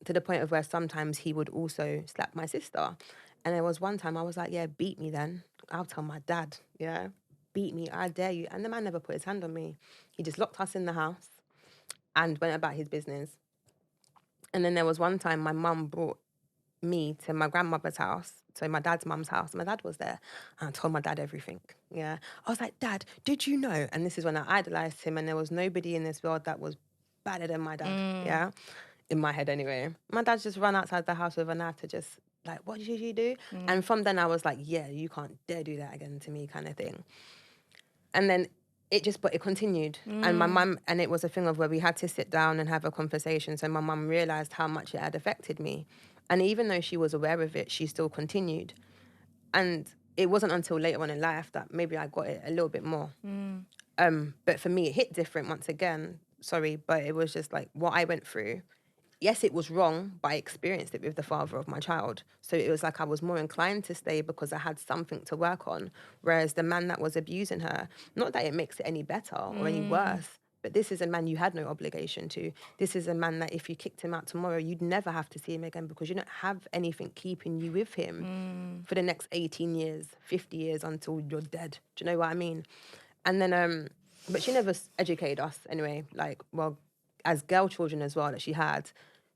To the point of where sometimes he would also slap my sister. And there was one time I was like, yeah, beat me then. I'll tell my dad, yeah? Beat me, I dare you. And the man never put his hand on me. He just locked us in the house and went about his business. And then there was one time my mum brought me to my grandmother's house, so my dad's mum's house. My dad was there. And I told my dad everything, yeah? I was like, Dad, did you know? And this is when I idolized him and there was nobody in this world that was badder than my dad, yeah? In my head anyway. My dad just ran outside the house with a knife to just, like, what did you do? And from then I was like, yeah, you can't dare do that again to me, kind of thing. And then it continued. And my mum, and it was a thing of where we had to sit down and have a conversation. So my mum realised how much it had affected me. And even though she was aware of it, she still continued. And it wasn't until later on in life that maybe I got it a little bit more. But for me, it hit different once again. Sorry, but it was just like what I went through. Yes, it was wrong, but I experienced it with the father of my child. So it was like I was more inclined to stay because I had something to work on. Whereas the man that was abusing her, not that it makes it any better or any worse, but this is a man you had no obligation to. This is a man that if you kicked him out tomorrow, you'd never have to see him again because you don't have anything keeping you with him for the next 18 years, 50 years until you're dead. Do you know what I mean? And then, but she never educated us anyway, like, well, as girl children as well that she had,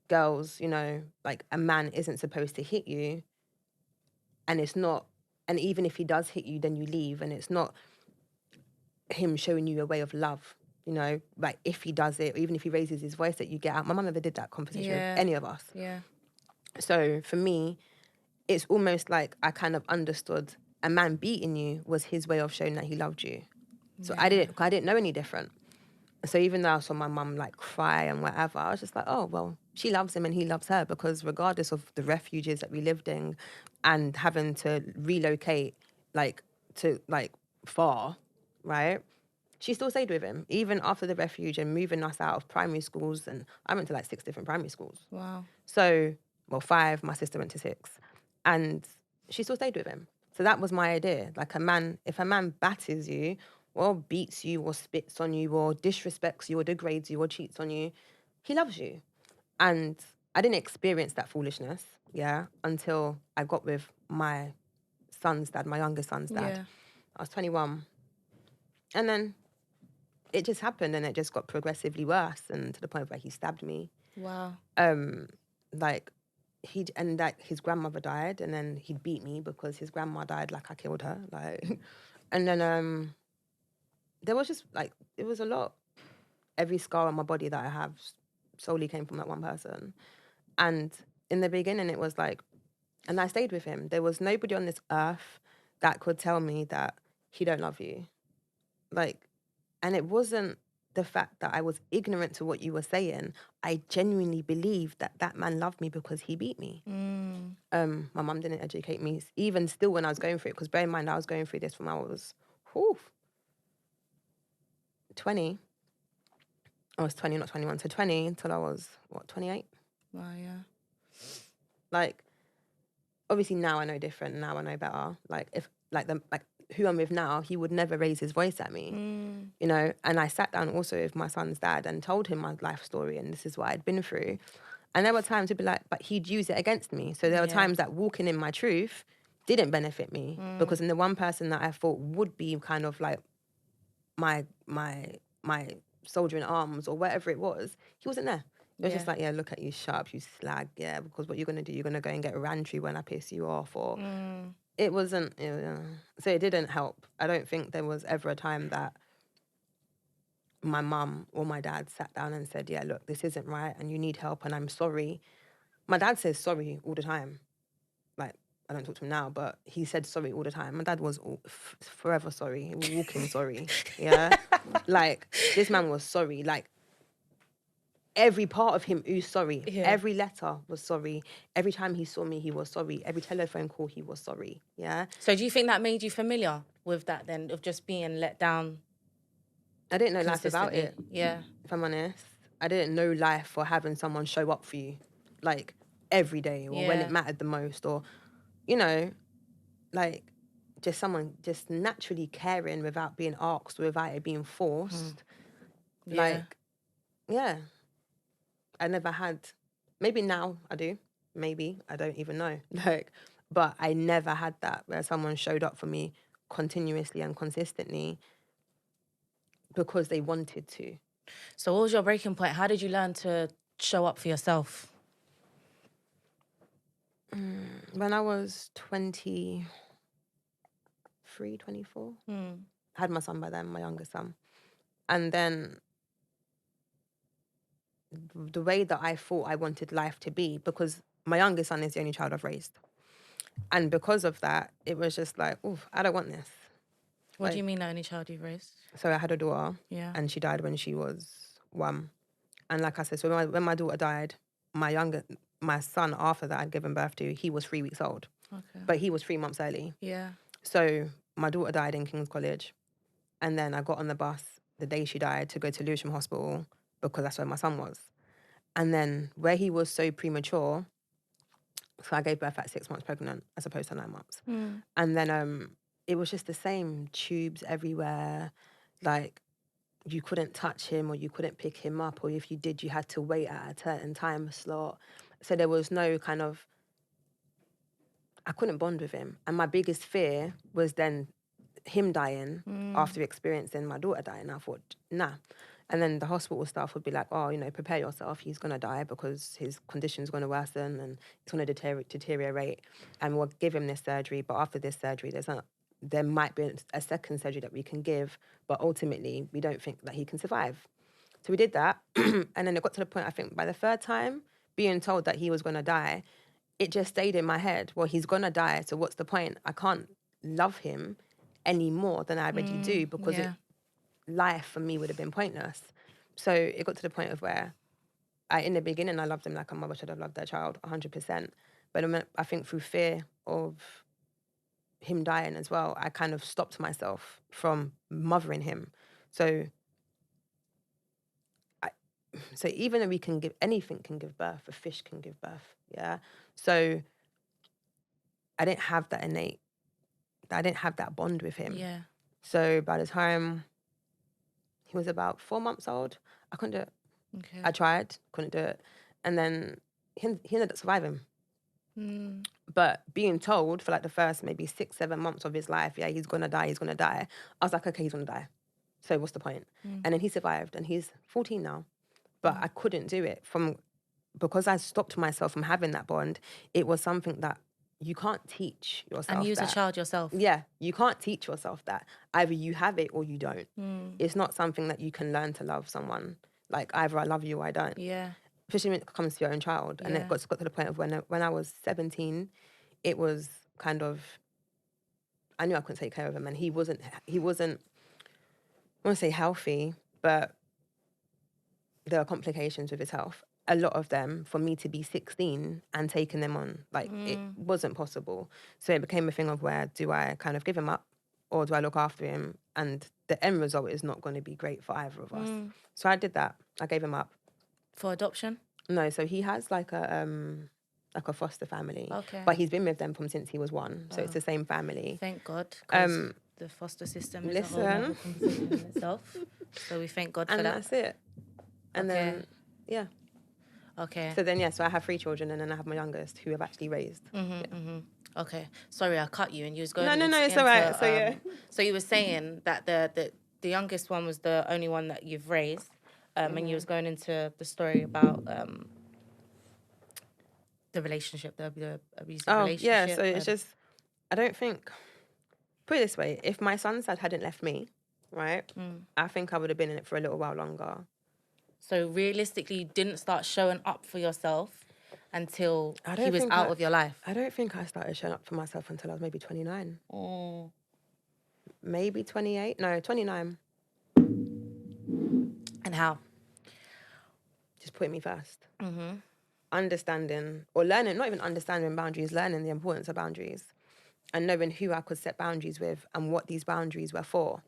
girls, you know, like a man isn't supposed to hit you and it's not, and even if he does hit you, then you leave and it's not him showing you a way of love, you know, like if he does it, or even if he raises his voice that you get out. My mum never did that conversation with any of us. Yeah. So for me, it's almost like I kind of understood a man beating you was his way of showing that he loved you. So I didn't know any different. So even though I saw my mum like cry and whatever, I was just like, oh, well, she loves him and he loves her because regardless of the refuges that we lived in and having to relocate like to like far, right? She still stayed with him even after the refuge and moving us out of primary schools. And I went to like 6 different primary schools. Wow. So, well, 5, my sister went to 6. And she still stayed with him. So that was my idea. Like if a man batters you or beats you or spits on you or disrespects you or degrades you or cheats on you, he loves you. And I didn't experience that foolishness, until I got with my son's dad, my youngest son's dad. Yeah. I was 21. And then it just happened, and it just got progressively worse, and to the point where he stabbed me. Wow. Like his grandmother died, and then he'd beat me because his grandma died, like I killed her. Like, and then there was just like, it was a lot. Every scar on my body that I have solely came from that one person. And in the beginning, it was like, and I stayed with him. There was nobody on this earth that could tell me that he don't love you. Like, and it wasn't the fact that I was ignorant to what you were saying. I genuinely believed that that man loved me because he beat me. My mum didn't educate me, even still when I was going through it, because bear in mind, I was going through this from I was 20. I was 20, not 21, so 20 until I was, 28? Wow, yeah. Like, obviously now I know different, now I know better. Like, if, like, who I'm with now, he would never raise his voice at me, you know? And I sat down also with my son's dad and told him my life story, and this is what I'd been through. And there were times he'd be like, but he'd use it against me. So there were times that walking in my truth didn't benefit me, because in the one person that I thought would be kind of like my soldier in arms or whatever it was, he wasn't there. It was just like, look at you, sharp, you slag, because what you're going to do, you're going to go and get rantry when I piss you off, or it wasn't, so it didn't help. I don't think there was ever a time that my mum or my dad sat down and said, look, this isn't right and you need help and I'm sorry. My dad says sorry all the time. Like, I don't talk to him now, but he said sorry all the time. My dad was forever sorry, walking sorry, Like, this man was sorry. Like, every part of him was sorry. Every letter was sorry. Every time he saw me, he was sorry. Every telephone call, he was sorry, So do you think that made you familiar with that then, of just being let down? I didn't know life without it. Yeah. If I'm honest. I didn't know life for having someone show up for you, like, every day or when it mattered the most, or, like, just someone just naturally caring without being asked or without it being forced. Like, I never had, maybe now I do, maybe, I don't even know. Like, but I never had that where someone showed up for me continuously and consistently because they wanted to. So what was your breaking point? How did you learn to show up for yourself? When I was 23, 24, I had my son by then, my youngest son. And then the way that I thought I wanted life to be, because my youngest son is the only child I've raised. And because of that, it was just like, oof, I don't want this. What do you mean the only child you've raised? So I had a daughter, and she died when she was 1. And like I said, so when my daughter died, my son after that I'd given birth to, he was 3 weeks old. Okay. But he was 3 months early. Yeah. So my daughter died in King's College. And then I got on the bus the day she died to go to Lewisham Hospital because that's where my son was. And then where he was so premature, so I gave birth at 6 months pregnant as opposed to 9 months. And then it was just the same, tubes everywhere. Like, you couldn't touch him or you couldn't pick him up, or if you did, you had to wait at a certain time slot. So there was no kind of, I couldn't bond with him. And my biggest fear was then him dying after experiencing my daughter dying. I thought, nah. And then the hospital staff would be like, oh, prepare yourself. He's going to die because his condition's going to worsen and it's going to deteriorate. And we'll give him this surgery. But after this surgery, there might be a second surgery that we can give. But ultimately, we don't think that he can survive. So we did that. And then it got to the point, I think, by the 3rd time, being told that he was going to die, it just stayed in my head. Well, he's going to die. So what's the point? I can't love him any more than I already do, because life for me would have been pointless. So it got to the point of where in the beginning, I loved him like a mother should have loved their child, 100%. But I think through fear of him dying as well, I kind of stopped myself from mothering him. So even though anything can give birth, a fish can give birth, So I didn't have that innate that I didn't have that bond with him. Yeah. So by the time he was about 4 months old, I couldn't do it. Okay. I tried, couldn't do it. And then he ended up surviving. But being told for like the first maybe 6-7 months of his life, yeah, he's gonna die, I was like, okay, he's gonna die. So what's the point? And then he survived, and he's 14 now. But I couldn't do it because I stopped myself from having that bond. It was something that you can't teach yourself. And you was a child yourself. Yeah, you can't teach yourself that. Either you have it or you don't. It's not something that you can learn to love someone. Like, either I love you or I don't. Yeah. Especially when it comes to your own child. And it got to the point of when I was 17, it was kind of, I knew I couldn't take care of him, and he wasn't, I want to say healthy, but there are complications with his health. A lot of them, for me to be 16 and taking them on, like, it wasn't possible. So it became a thing of, where do I kind of give him up, or do I look after him? And the end result is not going to be great for either of us. So I did that. I gave him up. For adoption? No, so he has like a foster family. Okay. But he's been with them from since he was 1. So it's the same family. Thank God. 'Cause the foster system is a whole other conversation in itself. So we thank God for And that. that's it. And then, yeah. Okay. So then, so I have 3 children, and then I have my youngest, who I've actually raised. Okay. Sorry, I cut you, and you was going. No, it's all right. So yeah. So you were saying that the youngest one was the only one that you've raised, and you was going into the story about the relationship, the abusive relationship. Yeah. So it's just, I don't think. Put it this way: if my son's dad hadn't left me, right, I think I would have been in it for a little while longer. So realistically, you didn't start showing up for yourself until he was out of your life. I don't think I started showing up for myself until I was maybe 29. Maybe 28. No, 29. And how? Just putting me first. Understanding or learning, not even understanding boundaries, learning the importance of boundaries, and knowing who I could set boundaries with and what these boundaries were for,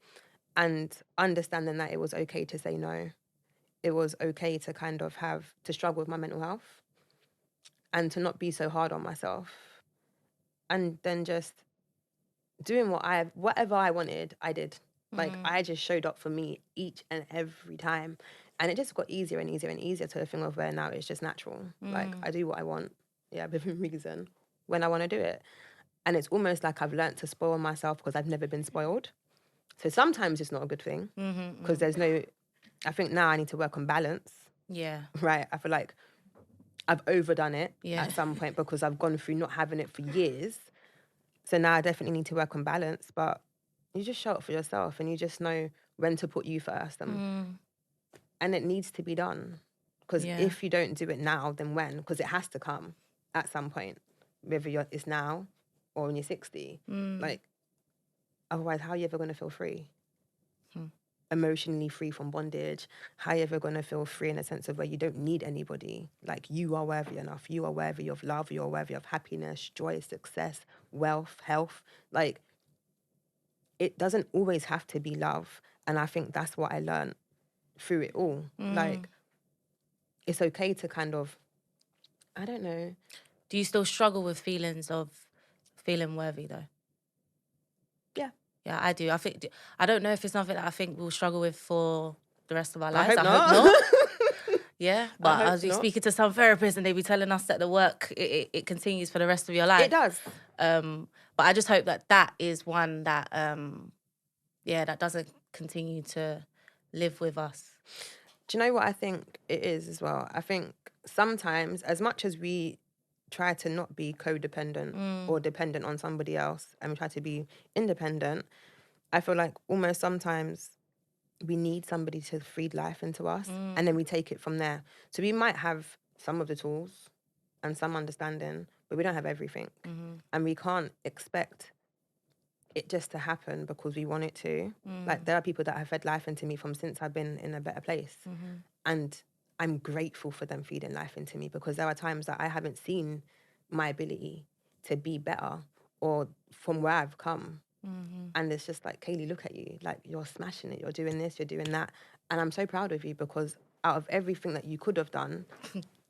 and understanding that it was okay to say no. It was okay to kind of to struggle with my mental health, and to not be so hard on myself, and then just doing whatever I wanted, I did. Like, I just showed up for me each and every time. And it just got easier and easier and easier, to the thing of where now it's just natural. Like, I do what I want, within reason, when I want to do it. And it's almost like I've learnt to spoil myself because I've never been spoiled. So sometimes it's not a good thing, because there's no, I think now I need to work on balance. Yeah. Right? I feel like I've overdone it at some point, because I've gone through not having it for years. So now I definitely need to work on balance. But you just show up for yourself, and you just know when to put you first. And it needs to be done. Because if you don't do it now, then when? Because it has to come at some point, whether it's now or when you're 60. Like, otherwise, how are you ever going to feel free? Emotionally free from bondage. How are you ever going to feel free in a sense of where you don't need anybody? Like, you are worthy enough. You are worthy of love. You are worthy of happiness, joy, success, wealth, health. Like, it doesn't always have to be love. And I think that's what I learned through it all. Like, it's okay to kind of, I don't know. Do you still struggle with feelings of feeling worthy, though? Yeah. Yeah, I do. I don't know if it's something that I think we'll struggle with for the rest of our lives. I hope not. Yeah, but I was speaking to some therapists, and they be telling us that the work, it continues for the rest of your life. It does. But I just hope that is one that, that doesn't continue to live with us. Do you know what I think it is as well? I think sometimes, as much as we try to not be codependent or dependent on somebody else, and we try to be independent, I feel like almost sometimes we need somebody to feed life into us, and then we take it from there. So we might have some of the tools and some understanding, but we don't have everything. And we can't expect it just to happen because we want it to. Like, there are people that have fed life into me from since I've been in a better place. And I'm grateful for them feeding life into me, because there are times that I haven't seen my ability to be better or from where I've come. And it's just like, Kayleigh, look at you. Like, you're smashing it. You're doing this, you're doing that. And I'm so proud of you, because out of everything that you could have done,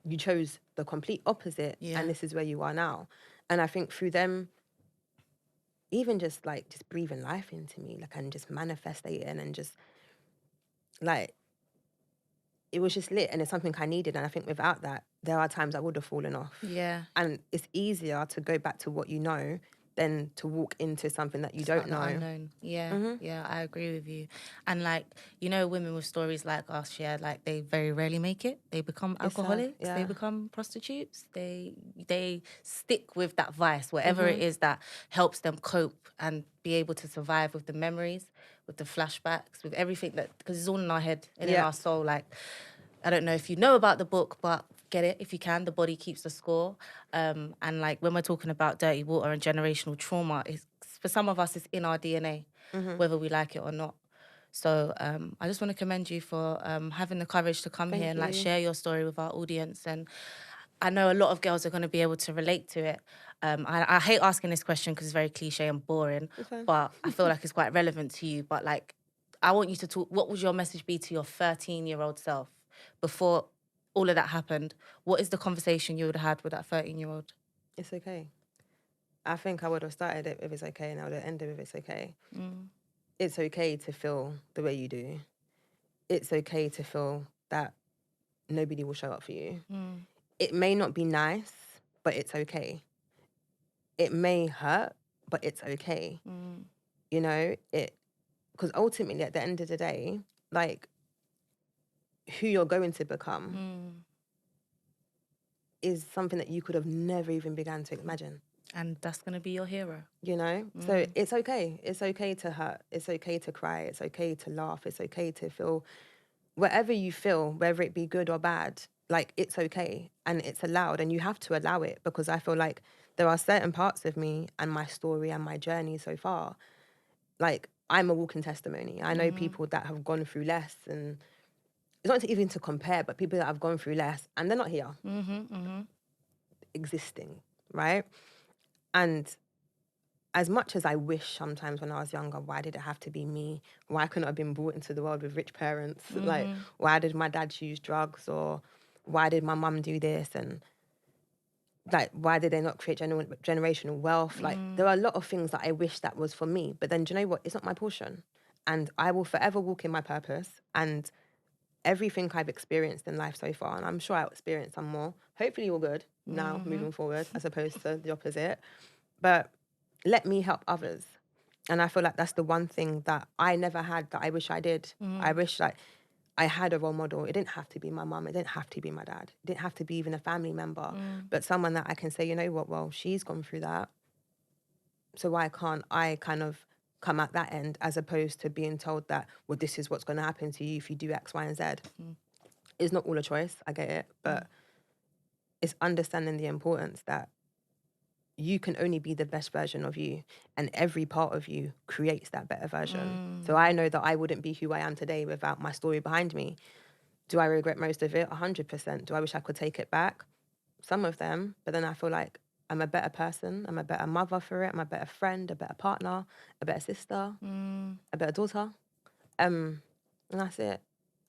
you chose the complete opposite. And this is where you are now. And I think through them even just breathing life into me, like, and just manifesting and just like, it was just lit, and it's something I needed. And I think without that, there are times I would have fallen off. Yeah. And it's easier to go back to what you know than to walk into something that you don't know. Unknown. Yeah, yeah, I agree with you. And like, you know, women with stories like us, yeah, like they very rarely make it. They become alcoholics. They become prostitutes. They stick with that vice, whatever it is that helps them cope and be able to survive with the memories, with the flashbacks, with everything that, because it's all in our head and in our soul. Like, I don't know if you know about the book, but get it if you can. The Body Keeps the Score. And like when we're talking about dirty water and generational trauma, it's, for some of us, it's in our DNA, whether we like it or not. So I just want to commend you for having the courage to come here and like share your story with our audience. And I know a lot of girls are going to be able to relate to it. I hate asking this question because it's very cliche and boring, but I feel like it's quite relevant to you. But like, I want you to talk, what would your message be to your 13-year-old self before all of that happened? What is the conversation you would have had with that 13-year-old? It's okay. I think I would have started it if it's okay, and I would have ended if it's okay. It's okay to feel the way you do. It's okay to feel that nobody will show up for you. It may not be nice, but it's okay. It may hurt, but it's okay. You know, because ultimately at the end of the day, like, who you're going to become is something that you could have never even began to imagine. And that's going to be your hero. You know? So it's okay. It's okay to hurt. It's okay to cry. It's okay to laugh. It's okay to feel whatever you feel, whether it be good or bad. Like, it's okay. And it's allowed. And you have to allow it, because I feel like there are certain parts of me and my story and my journey so far. Like, I'm a walking testimony. I know people that have gone through less, and it's not even to compare, but people that have gone through less and they're not here existing, right? And as much as I wish sometimes when I was younger, why did it have to be me? Why couldn't I have been brought into the world with rich parents? Like, why did my dad use drugs? Or why did my mum do this? And like, why did they not create generational wealth? Like, there are a lot of things that I wish that was for me. But then, do you know what? It's not my portion. And I will forever walk in my purpose. And everything I've experienced in life so far, and I'm sure I'll experience some more, hopefully all good now, moving forward, as opposed to the opposite. But let me help others. And I feel like that's the one thing that I never had that I wish I did. I wish like I had a role model. It didn't have to be my mum. It didn't have to be my dad. It didn't have to be even a family member. But someone that I can say, you know what, well, she's gone through that. So why can't I kind of come at that end, as opposed to being told that, well, this is what's going to happen to you if you do X, Y, and Z. It's not all a choice. I get it. But it's understanding the importance that you can only be the best version of you, and every part of you creates that better version. So I know that I wouldn't be who I am today without my story behind me. Do I regret most of it? 100%. Do I wish I could take it back? Some of them. But then I feel like I'm a better person. I'm a better mother for it. I'm a better friend, a better partner, a better sister, a better daughter. And that's it.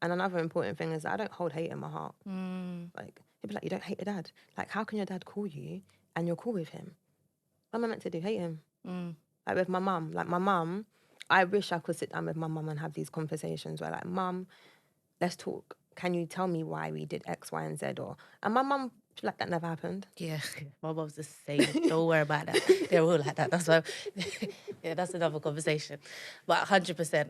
And another important thing is that I don't hold hate in my heart. Like, people are like, you don't hate your dad. Like, how can your dad call you and you're cool with him? What am I meant to do? Hate him? Like, with my mum. Like, my mum, I wish I could sit down with my mum and have these conversations where, like, mum, let's talk. Can you tell me why we did X, Y, and Z? And my mum, like, that never happened. Yeah, my mum's the same. Don't worry about that. They're all like that. That's why. Yeah, that's another conversation. But 100%.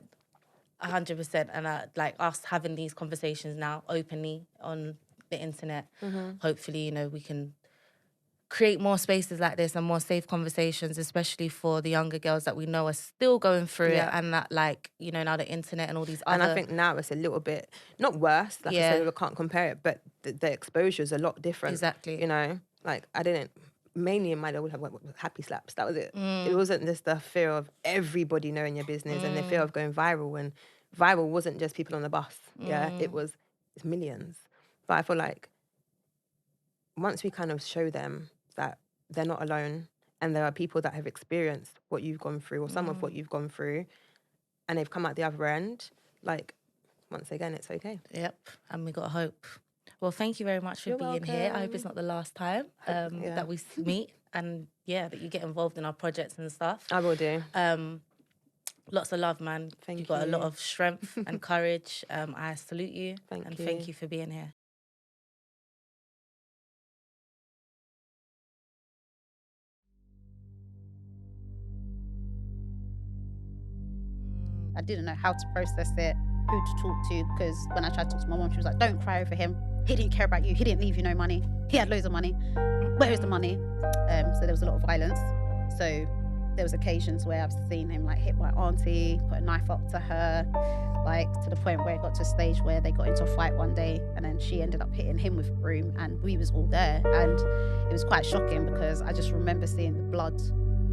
100%. And like us having these conversations now openly on the internet, hopefully, you know, we can create more spaces like this and more safe conversations, especially for the younger girls that we know are still going through it, and that, like, you know, now the internet and all these other... And I think now it's a little bit, not worse, like I said, I can't compare it, but the exposure is a lot different. Exactly. You know, like, I didn't, mainly in my day, I would have happy slaps, that was it. It wasn't just the fear of everybody knowing your business and the fear of going viral, and viral wasn't just people on the bus, it's millions. But I feel like once we kind of show them that they're not alone, and there are people that have experienced what you've gone through, or some of what you've gone through, and they've come out the other end, like, once again, it's okay. Yep, and we got hope. Well, thank you very much for being here. I hope it's not the last time that we meet. and that you get involved in our projects and stuff. I will do. Lots of love, man. Thank You've got a lot you. of strength and courage. I salute you. Thank you for being here. I didn't know how to process it, who to talk to, because when I tried to talk to my mom, she was like, don't cry over him. He didn't care about you. He didn't leave you no money. He had loads of money. Where is the money? So there was a lot of violence. So there was occasions where I've seen him like hit my auntie, put a knife up to her, like to the point where it got to a stage where they got into a fight one day, and then she ended up hitting him with a broom, and we was all there. And it was quite shocking because I just remember seeing the blood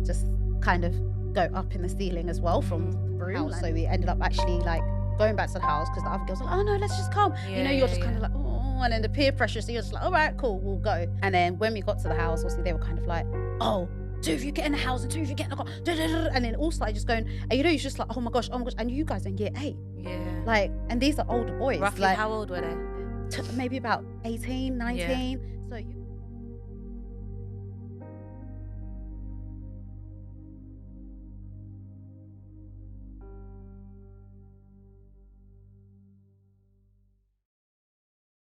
just kind of go up in the ceiling as well from the broom. So we ended up actually like going back to the house because the other girls were like, oh no, let's just come. You're just kind of like, oh, and then the peer pressure, so you're just like, all right, cool, we'll go. And then when we got to the house, obviously they were kind of like, oh, two of you get in the house and two of you get in the car, and then all started just going, and you're just like, oh my gosh, and you guys are in year 8. Like, and these are older boys. Roughly like, how old were they? Maybe about 18, 19. So you